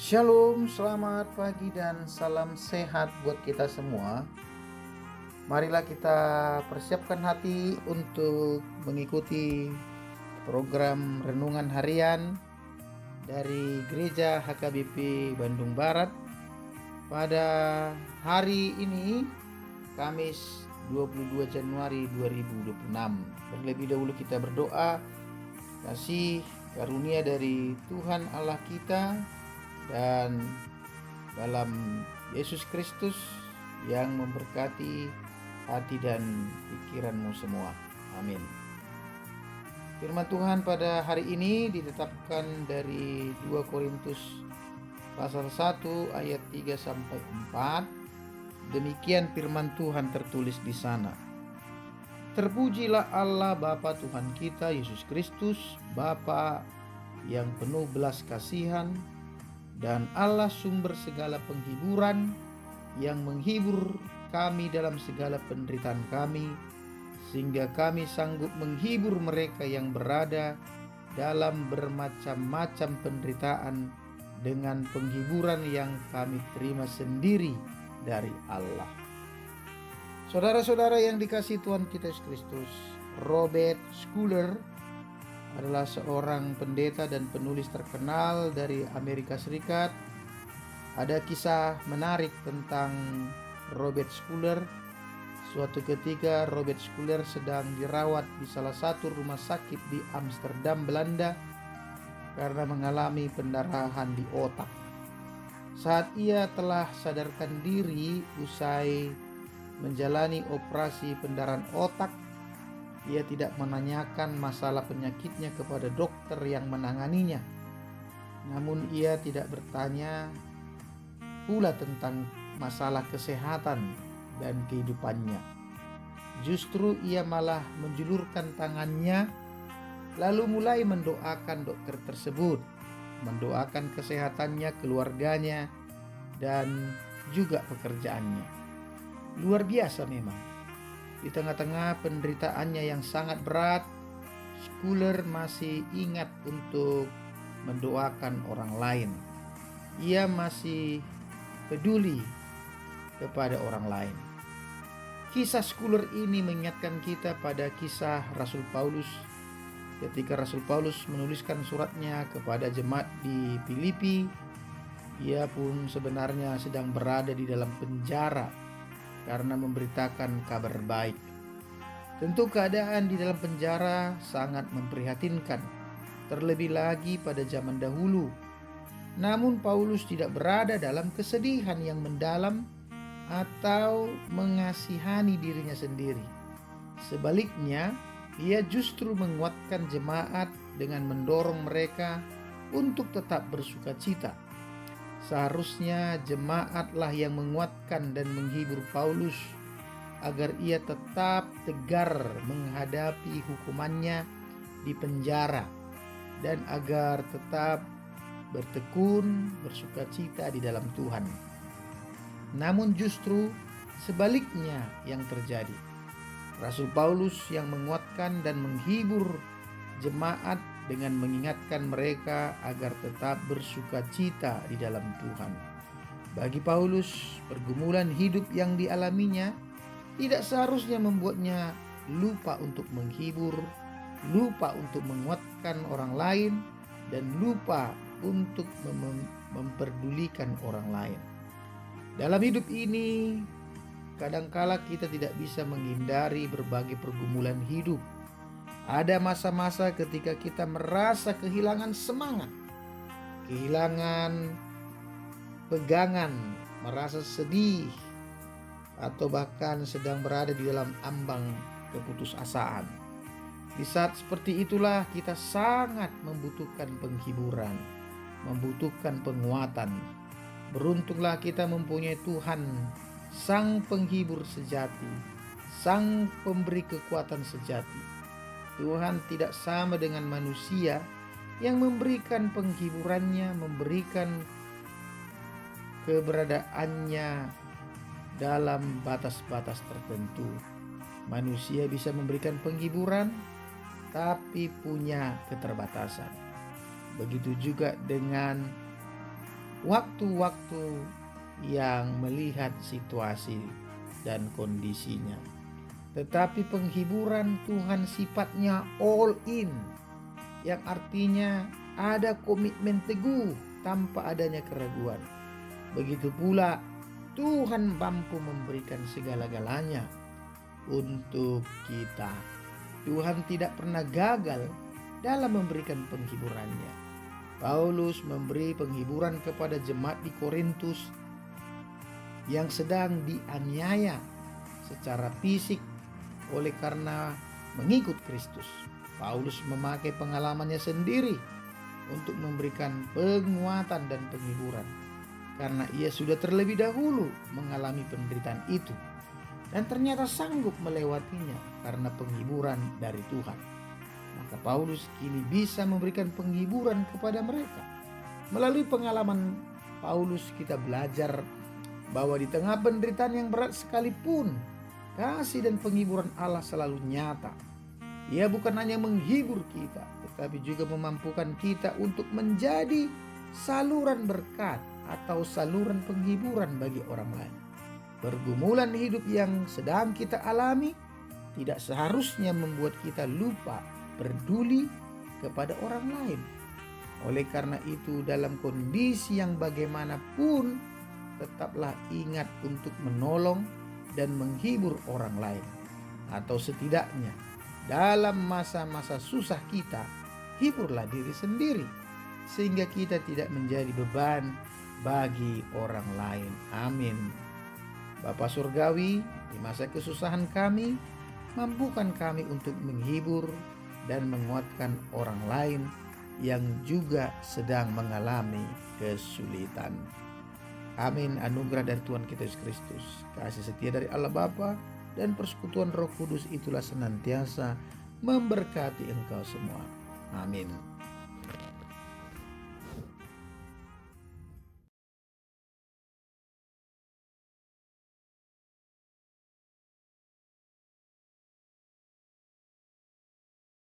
Shalom, selamat pagi dan salam sehat buat kita semua. Marilah kita persiapkan hati untuk mengikuti program renungan harian dari Gereja HKBP Bandung Barat pada hari ini, Kamis 22 Januari 2026. Terlebih dahulu kita berdoa, kasih karunia dari Tuhan Allah kita dan dalam Yesus Kristus yang memberkati hati dan pikiranmu semua. Amin. Firman Tuhan pada hari ini ditetapkan dari 2 Korintus pasal 1 ayat 3 sampai 4. Demikian firman Tuhan tertulis di sana. Terpujilah Allah Bapa Tuhan kita Yesus Kristus, Bapa yang penuh belas kasihan dan Allah sumber segala penghiburan, yang menghibur kami dalam segala penderitaan kami, sehingga kami sanggup menghibur mereka yang berada dalam bermacam-macam penderitaan dengan penghiburan yang kami terima sendiri dari Allah. Saudara-saudara yang dikasihi Tuhan kita Yesus Kristus, Robert Schuller adalah seorang pendeta dan penulis terkenal dari Amerika Serikat. Ada kisah menarik tentang Robert Schuller. Suatu ketika Robert Schuller sedang dirawat di salah satu rumah sakit di Amsterdam, Belanda karena mengalami pendarahan di otak. Saat ia telah sadarkan diri usai menjalani operasi pendarahan otak, ia tidak menanyakan masalah penyakitnya kepada dokter yang menanganinya. Namun ia tidak bertanya pula tentang masalah kesehatan dan kehidupannya. Justru ia malah menjulurkan tangannya lalu mulai mendoakan dokter tersebut, mendoakan kesehatannya, keluarganya, dan juga pekerjaannya. Luar biasa memang. Di tengah-tengah penderitaannya yang sangat berat, Schuller masih ingat untuk mendoakan orang lain. Ia masih peduli kepada orang lain. Kisah Schuller ini mengingatkan kita pada kisah Rasul Paulus. Ketika Rasul Paulus menuliskan suratnya kepada jemaat di Filipi, ia pun sebenarnya sedang berada di dalam penjara karena memberitakan kabar baik. Tentu keadaan di dalam penjara sangat memprihatinkan, terlebih lagi pada zaman dahulu. Namun Paulus tidak berada dalam kesedihan yang mendalam atau mengasihani dirinya sendiri. Sebaliknya, ia justru menguatkan jemaat dengan mendorong mereka untuk tetap bersukacita. Seharusnya jemaatlah yang menguatkan dan menghibur Paulus agar ia tetap tegar menghadapi hukumannya di penjara dan agar tetap bertekun bersukacita di dalam Tuhan. Namun justru sebaliknya yang terjadi. Rasul Paulus yang menguatkan dan menghibur jemaat dengan mengingatkan mereka agar tetap bersukacita di dalam Tuhan. Bagi Paulus, pergumulan hidup yang dialaminya tidak seharusnya membuatnya lupa untuk menghibur, lupa untuk menguatkan orang lain, dan lupa untuk memperdulikan orang lain. Dalam hidup ini, kadangkala kita tidak bisa menghindari berbagai pergumulan hidup. Ada masa-masa ketika kita merasa kehilangan semangat, kehilangan pegangan, merasa sedih, atau bahkan sedang berada di dalam ambang keputusasaan. Di saat seperti itulah kita sangat membutuhkan penghiburan, membutuhkan penguatan. Beruntunglah kita mempunyai Tuhan, Sang Penghibur sejati, Sang Pemberi kekuatan sejati. Tuhan tidak sama dengan manusia yang memberikan penghiburannya, memberikan keberadaannya dalam batas-batas tertentu. Manusia bisa memberikan penghiburan, tapi punya keterbatasan. Begitu juga dengan waktu-waktu yang melihat situasi dan kondisinya. Tetapi penghiburan Tuhan sifatnya all in, yang artinya ada komitmen teguh tanpa adanya keraguan. Begitu pula Tuhan mampu memberikan segala-galanya untuk kita. Tuhan tidak pernah gagal dalam memberikan penghiburannya. Paulus memberi penghiburan kepada jemaat di Korintus yang sedang dianiaya secara fisik oleh karena mengikut Kristus. Paulus memakai pengalamannya sendiri untuk memberikan penguatan dan penghiburan, karena ia sudah terlebih dahulu mengalami penderitaan itu dan ternyata sanggup melewatinya karena penghiburan dari Tuhan. Maka Paulus kini bisa memberikan penghiburan kepada mereka. Melalui pengalaman Paulus kita belajar bahwa di tengah penderitaan yang berat sekalipun, kasih dan penghiburan Allah selalu nyata. Ia bukan hanya menghibur kita, tetapi juga memampukan kita untuk menjadi saluran berkat atau saluran penghiburan bagi orang lain. Pergumulan hidup yang sedang kita alami tidak seharusnya membuat kita lupa peduli kepada orang lain. Oleh karena itu, dalam kondisi yang bagaimanapun, tetaplah ingat untuk menolong dan menghibur orang lain. Atau setidaknya dalam masa-masa susah kita, hiburlah diri sendiri, sehingga kita tidak menjadi beban bagi orang lain. Amin. Bapa Surgawi, di masa kesusahan kami, mampukan kami untuk menghibur dan menguatkan orang lain yang juga sedang mengalami kesulitan. Amin. Anugerah dari Tuhan kita Yesus Kristus, kasih setia dari Allah Bapa, dan persekutuan Roh Kudus itulah senantiasa memberkati engkau semua. Amin.